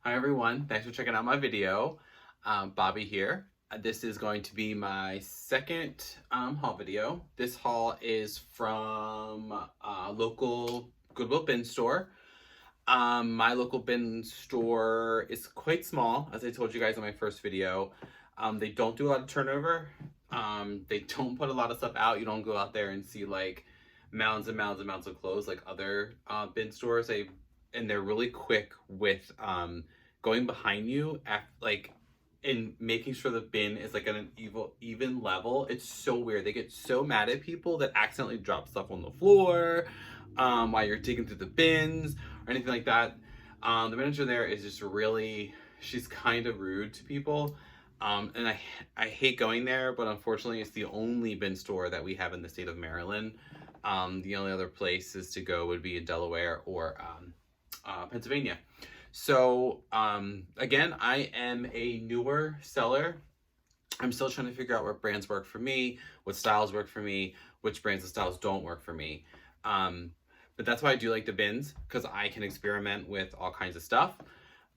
Hi everyone, thanks for checking out my video. Bobby here. This is going to be my second haul video. This haul is from a local Goodwill bin store. My local bin store is quite small, as I told you guys in my first video. They don't do a lot of turnover. They don't put a lot of stuff out. You don't go out there and see like mounds and mounds and mounds of clothes like other bin stores. And they're really quick with going behind you and making sure the bin is like at an even level. It's so weird. They get so mad at people that accidentally drop stuff on the floor while you're digging through the bins or anything like that. The manager there is just really, she's kind of rude to people. And I hate going there, but unfortunately it's the only bin store that we have in the state of Maryland. The only other places to go would be in Delaware or Pennsylvania. So again, I am a newer seller. I'm still trying to figure out what brands work for me, what styles work for me, which brands and styles don't work for me. But that's why I do like the bins, because I can experiment with all kinds of stuff.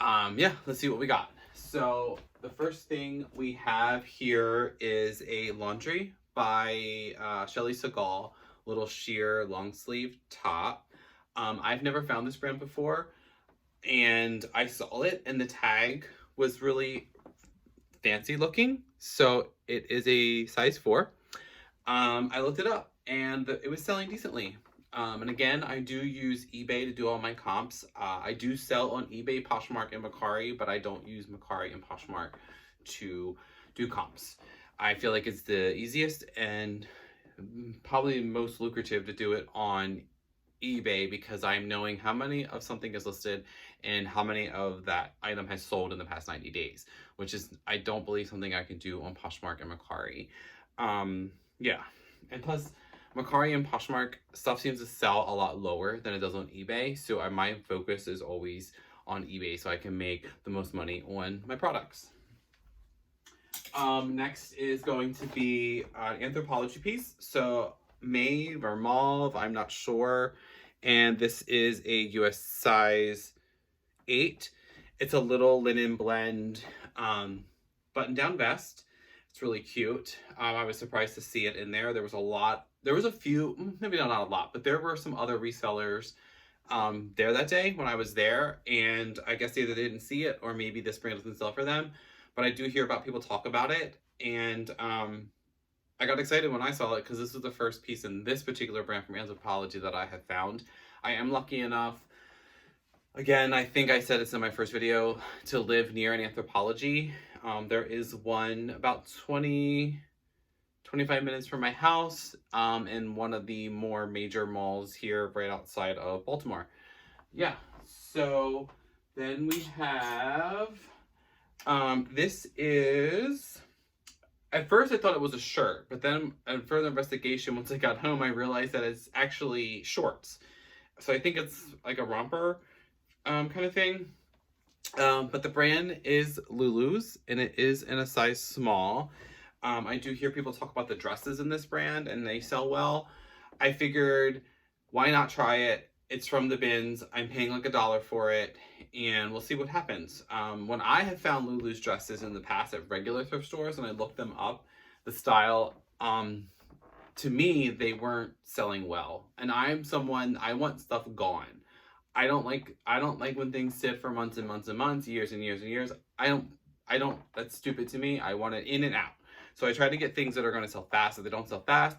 Yeah, let's see what we got. So the first thing we have here is a laundry by Shelly Segal, little sheer long sleeve top. I've never found this brand before, and I saw it and the tag was really fancy looking. So it is a size 4. I looked it up and it was selling decently. And again, I do use eBay to do all my comps. I do sell on eBay, Poshmark, and Mercari, but I don't use Mercari and Poshmark to do comps. I feel like it's the easiest and probably most lucrative to do it on eBay, because I'm knowing how many of something is listed and how many of that item has sold in the past 90 days, which is, I don't believe, something I can do on Poshmark and Mercari. Yeah, and plus Mercari and Poshmark stuff seems to sell a lot lower than it does on eBay, so my focus is always on eBay so I can make the most money on my products. Next is going to be an Anthropologie piece. So mauve or mauve, I'm not sure. And this is a US size 8. It's a little linen blend button down vest. It's really cute. I was surprised to see it in there. There was a few, maybe not a lot, but there were some other resellers there that day when I was there, and I guess either they didn't see it or maybe this brand doesn't sell for them. But I do hear about people talk about it, and I got excited when I saw it because this was the first piece in this particular brand from Anthropologie that I have found. I am lucky enough, again, I think I said it's in my first video, to live near an Anthropologie. There is one about 25 minutes from my house in one of the more major malls here right outside of Baltimore. Yeah, so then we have... this is, at first I thought it was a shirt, but then in further investigation, once I got home, I realized that it's actually shorts. So I think it's like a romper kind of thing. But the brand is Lulu's, and it is in a size small. I do hear people talk about the dresses in this brand, and they sell well. I figured, why not try it? It's from the bins. I'm paying like $1 for it, and we'll see what happens. When I have found Lulu's dresses in the past at regular thrift stores and I looked them up, the style, to me, they weren't selling well. And I'm someone, I want stuff gone. I don't like when things sit for months and months and months, years and years and years. I don't, that's stupid to me. I want it in and out. So I try to get things that are going to sell fast. If they don't sell fast,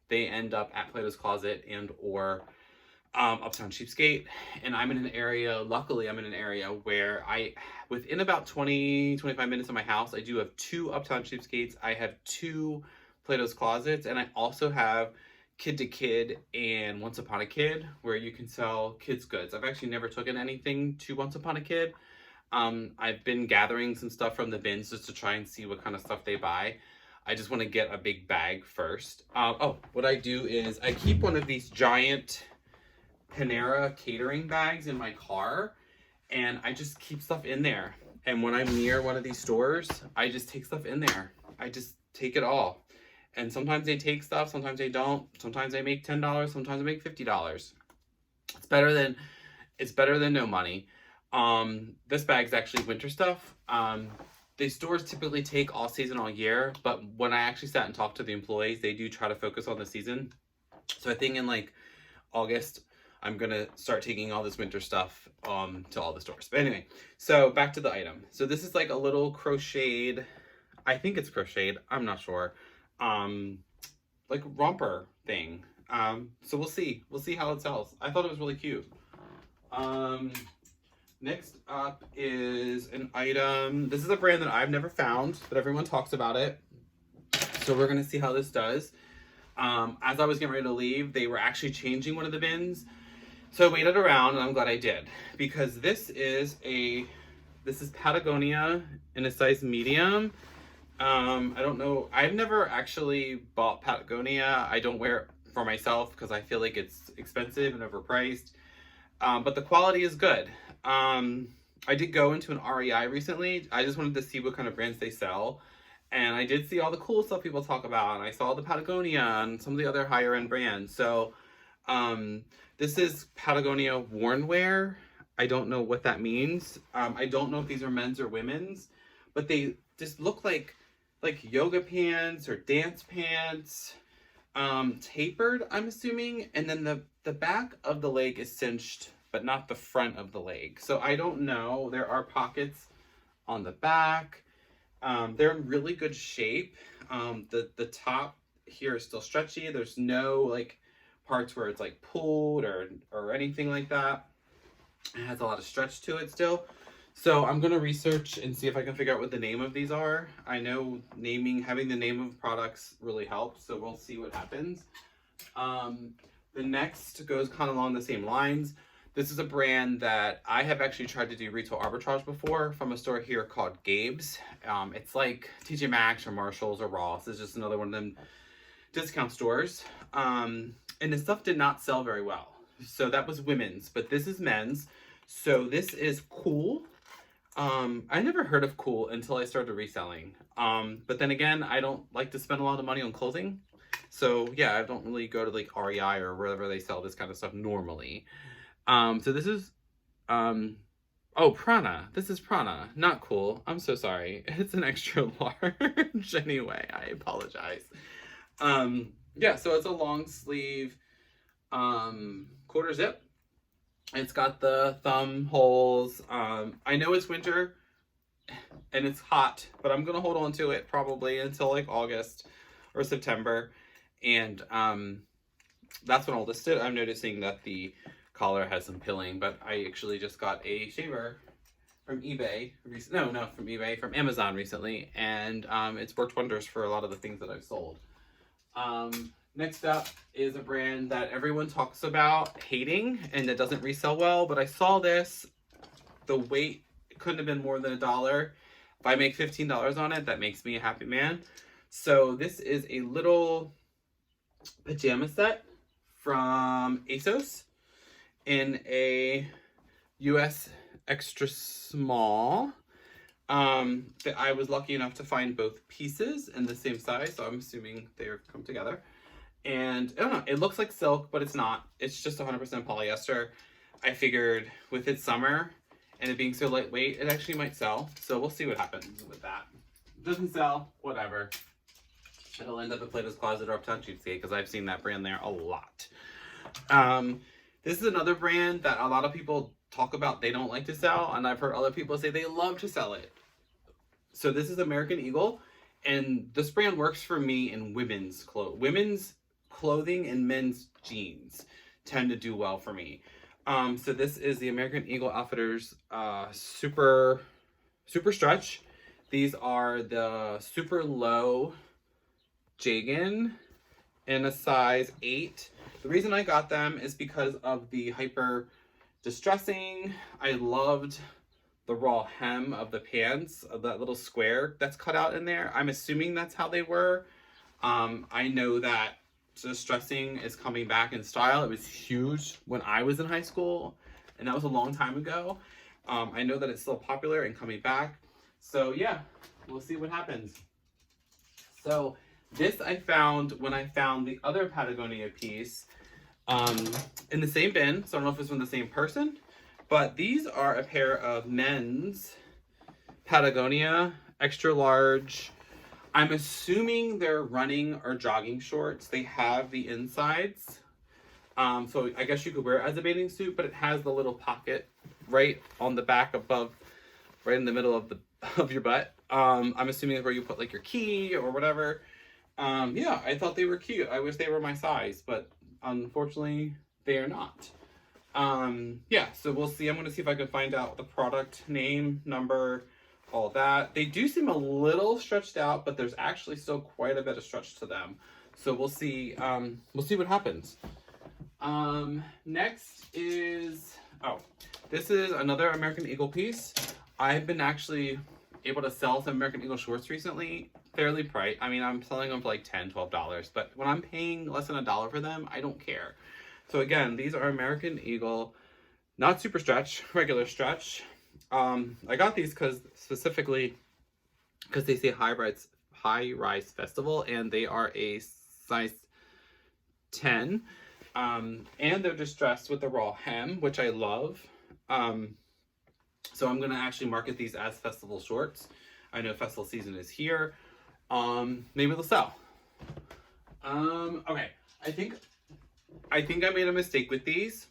they end up at Plato's Closet and or Uptown Cheapskate. And I'm in an area, luckily I'm in an area where within about 25 minutes of my house, I do have 2 Uptown Cheapskates. I have 2 Plato's Closets, and I also have Kid to Kid and Once Upon a Kid, where you can sell kids goods. I've actually never taken anything to Once Upon a Kid. I've been gathering some stuff from the bins just to try and see what kind of stuff they buy. I just want to get a big bag first. What I do is I keep one of these giant Panera catering bags in my car, and I just keep stuff in there. And when I'm near one of these stores, I just take stuff in there. I just take it all. And sometimes they take stuff, sometimes they don't. Sometimes I make $10, sometimes I make $50. It's better than no money. This bag's actually winter stuff. The stores typically take all season, all year, but when I actually sat and talked to the employees, they do try to focus on the season. So I think in like August, I'm gonna start taking all this winter stuff to all the stores. But anyway, so back to the item. So this is like a little crocheted, I think it's crocheted, I'm not sure. Like romper thing. So we'll see. We'll see how it sells. I thought it was really cute. Next up is an item. This is a brand that I've never found, but everyone talks about it. So we're gonna see how this does. As I was getting ready to leave, they were actually changing one of the bins. So I waited around, and I'm glad I did, because this is Patagonia in a size medium. I don't know. I've never actually bought Patagonia. I don't wear it for myself because I feel like it's expensive and overpriced. But the quality is good. I did go into an REI recently. I just wanted to see what kind of brands they sell. And I did see all the cool stuff people talk about. And I saw the Patagonia and some of the other higher end brands. So this is Patagonia worn wear. I don't know what that means. I don't know if these are men's or women's. But they just look like yoga pants or dance pants. Tapered, I'm assuming. And then the back of the leg is cinched, but not the front of the leg. So I don't know. There are pockets on the back. They're in really good shape. The top here is still stretchy. There's no like parts where it's like pulled or anything like that. It has a lot of stretch to it still. So I'm going to research and see if I can figure out what the name of these are. I know having the name of products really helps. So we'll see what happens. The next goes kind of along the same lines. This is a brand that I have actually tried to do retail arbitrage before from a store here called Gabe's. It's like TJ Maxx or Marshall's or Ross. It's just another one of them discount stores. And the stuff did not sell very well. So that was women's, but this is men's. So this is Cool. I never heard of Cool until I started reselling. But then again, I don't like to spend a lot of money on clothing. So yeah, I don't really go to like REI or wherever they sell this kind of stuff normally. So this is, oh, Prana. This is Prana, not Cool. I'm so sorry. It's an extra large anyway. I apologize. Yeah, so it's a long sleeve, quarter zip. It's got the thumb holes. I know it's winter and it's hot, but I'm gonna hold on to it probably until like August or September. And that's when I'll list it. I'm noticing that the collar has some pilling, but I actually just got a shaver from eBay. From Amazon recently, and it's worked wonders for a lot of the things that I've sold. Next up is a brand that everyone talks about hating and that doesn't resell well, but I saw this. The weight couldn't have been more than $1. If I make $15 on it, that makes me a happy man. So this is a little pajama set from ASOS in a US extra small. That I was lucky enough to find both pieces in the same size, so I'm assuming they're come together. And I don't know, it looks like silk, but it's not. It's just 100% polyester. I figured with its summer and it being so lightweight, it actually might sell. So we'll see what happens with that. If it doesn't sell, whatever. It'll end up at Plato's Closet or Uptown Cheapskate because I've seen that brand there a lot. This is another brand that a lot of people talk about they don't like to sell, and I've heard other people say they love to sell it. So this is American Eagle, and this brand works for me in women's clothes. Women's clothing and men's jeans tend to do well for me. So this is the American Eagle Outfitters super stretch. These are the super low jegging in a size 8. The reason I got them is because of the hyper distressing. I loved the raw hem of the pants, of that little square that's cut out in there. I'm assuming that's how they were. I know that distressing is coming back in style. It was huge when I was in high school, and that was a long time ago. I know that it's still popular and coming back. So yeah, we'll see what happens. So this I found when I found the other Patagonia piece in the same bin. So I don't know if it's from the same person, But these are a pair of men's Patagonia extra large. I'm assuming they're running or jogging shorts. They have the insides. So I guess you could wear it as a bathing suit, but it has the little pocket right on the back above, right in the middle of the of your butt. I'm assuming it's where you put like your key or whatever. Yeah, I thought they were cute. I wish they were my size, but unfortunately they are not. Yeah, so we'll see. I'm gonna see if I can find out the product name, number, all that. They do seem a little stretched out, but there's actually still quite a bit of stretch to them. So we'll see what happens. Next is, this is another American Eagle piece. I've been actually able to sell some American Eagle shorts recently, fairly priced. I mean, I'm selling them for like $10, $12, but when I'm paying less than $1 for them, I don't care. So again, these are American Eagle, not super stretch, regular stretch. I got these specifically because they say high rise festival, and they are a size 10. And they're distressed with the raw hem, which I love. So I'm going to actually market these as festival shorts. I know festival season is here. Maybe they'll sell. Okay. I think I made a mistake with these.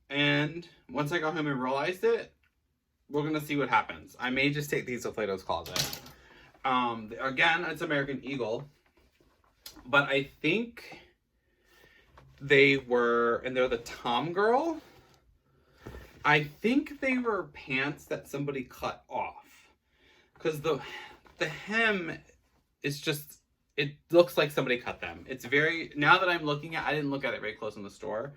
And once I got home and realized it, we're going to see what happens. I may just take these to Plato's Closet. Again, it's American Eagle. But I think they were, and they're the Tom Girl. I think they were pants that somebody cut off. Because the hem is just, it looks like somebody cut them. It's very, now that I'm looking at, I didn't look at it very close in the store.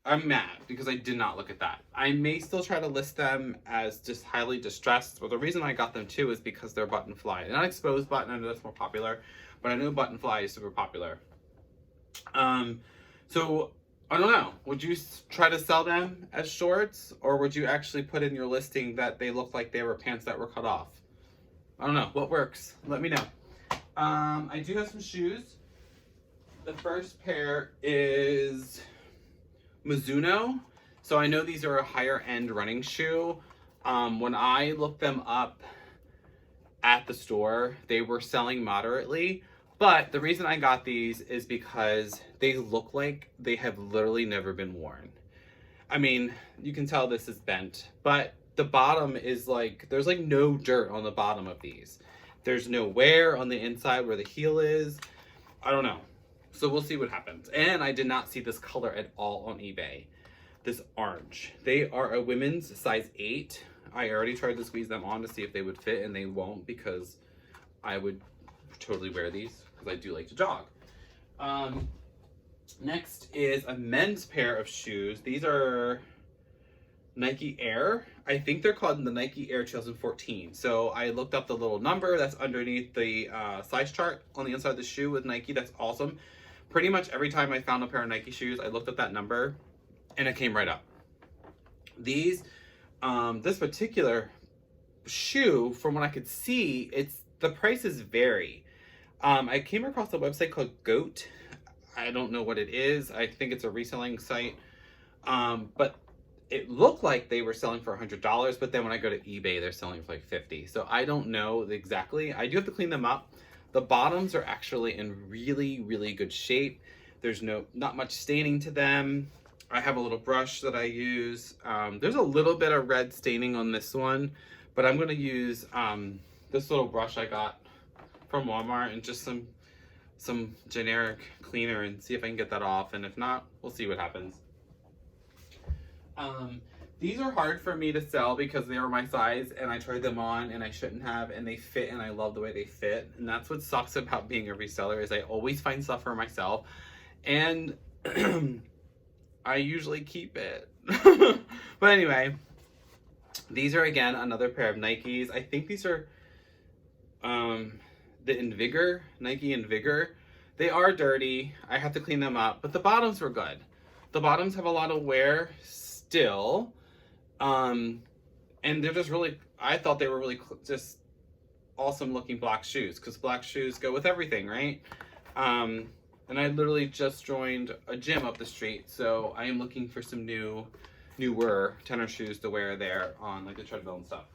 I'm mad because I did not look at that. I may still try to list them as just highly distressed, but the reason I got them too is because they're button fly. Not exposed button, I know that's more popular, but I know button fly is super popular. So I don't know. Would you try to sell them as shorts, or would you actually put in your listing that they look like they were pants that were cut off? I don't know. What works? Let me know. I do have some shoes. The first pair is Mizuno. So I know these are a higher end running shoe. When I looked them up at the store, they were selling moderately. But the reason I got these is because they look like they have literally never been worn. I mean, you can tell this is bent, but the bottom is like, there's like no dirt on the bottom of these. There's no wear on the inside where the heel is. I don't know. So we'll see what happens. And I did not see this color at all on eBay. This orange. They are a women's size 8. I already tried to squeeze them on to see if they would fit, and they won't, because I would totally wear these because I do like to jog. Next is a men's pair of shoes. These are Nike Air. I think they're called the Nike Air 2014. So I looked up the little number that's underneath the size chart on the inside of the shoe with Nike. That's awesome. Pretty much every time I found a pair of Nike shoes, I looked at that number and it came right up. These, this particular shoe, from what I could see, the prices vary. I came across a website called Goat. I don't know what it is. I think it's a reselling site. But it looked like they were selling for $100, but then when I go to eBay, they're selling for like $50. So I don't know exactly. I do have to clean them up. The bottoms are actually in really, really good shape. There's not much staining to them. I have a little brush that I use. There's a little bit of red staining on this one, but I'm going to use this little brush I got from Walmart and just some generic cleaner and see if I can get that off. And if not, we'll see what happens. These are hard for me to sell because they are my size and I tried them on and I shouldn't have, and they fit and I love the way they fit. And that's what sucks about being a reseller, is I always find stuff for myself and I usually keep it. But anyway, these are again another pair of Nikes. I think these are the Invigor, Nike Invigor. They are dirty. I have to clean them up, but the bottoms were good. The bottoms have a lot of wear still. And they're just really, I thought they were really just awesome looking black shoes, because black shoes go with everything, right? And I literally just joined a gym up the street, so I am looking for some newer tennis shoes to wear there on like the treadmill and stuff.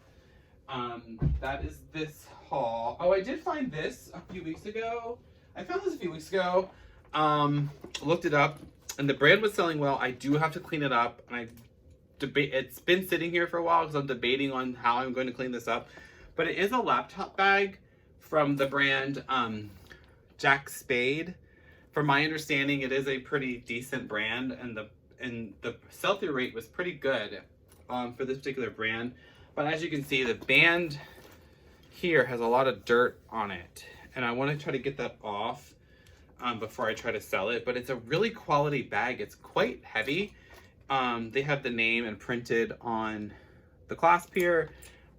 That is this haul. Oh, I did find this a few weeks ago. I found this a few weeks ago. Looked it up, and the brand was selling well. I do have to clean it up, and it's been sitting here for a while because I'm debating on how I'm going to clean this up. But it is a laptop bag from the brand Jack Spade. From my understanding, it is a pretty decent brand, and the sell-through rate was pretty good for this particular brand. But as you can see, the band here has a lot of dirt on it, and I want to try to get that off before I try to sell it. But it's a really quality bag. It's quite heavy. They have the name imprinted on the clasp here.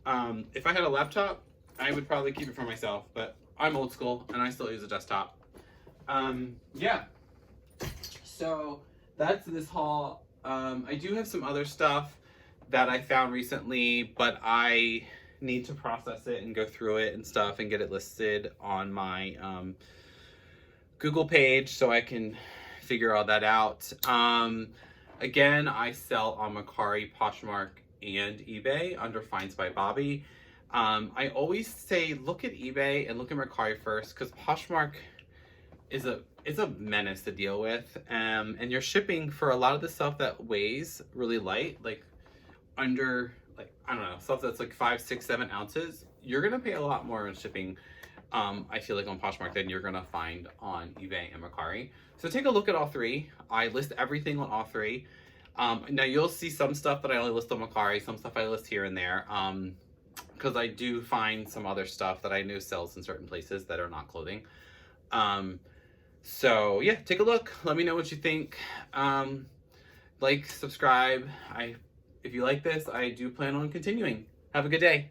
If I had a laptop, I would probably keep it for myself, but I'm old school and I still use a desktop. Yeah, so that's this haul. I do have some other stuff that I found recently, but I need to process it and go through it and stuff and get it listed on my Google page so I can figure all that out. Again, I sell on Mercari, Poshmark, and eBay under Finds by Bobby. I always say look at eBay and look at Mercari first, because Poshmark is a menace to deal with, and you're shipping for a lot of the stuff that weighs really light, like under, like, I don't know, stuff that's like 5, 6, 7 ounces. You're gonna pay a lot more in shipping, I feel like, on Poshmark than you're gonna find on eBay and Mercari. So take a look at all three. I list everything on all three. Now you'll see some stuff that I only list on Mercari, some stuff I list here and there, because I do find some other stuff that I know sells in certain places that are not clothing. So yeah, take a look. Let me know what you think. Like, subscribe. If you like this, I do plan on continuing. Have a good day.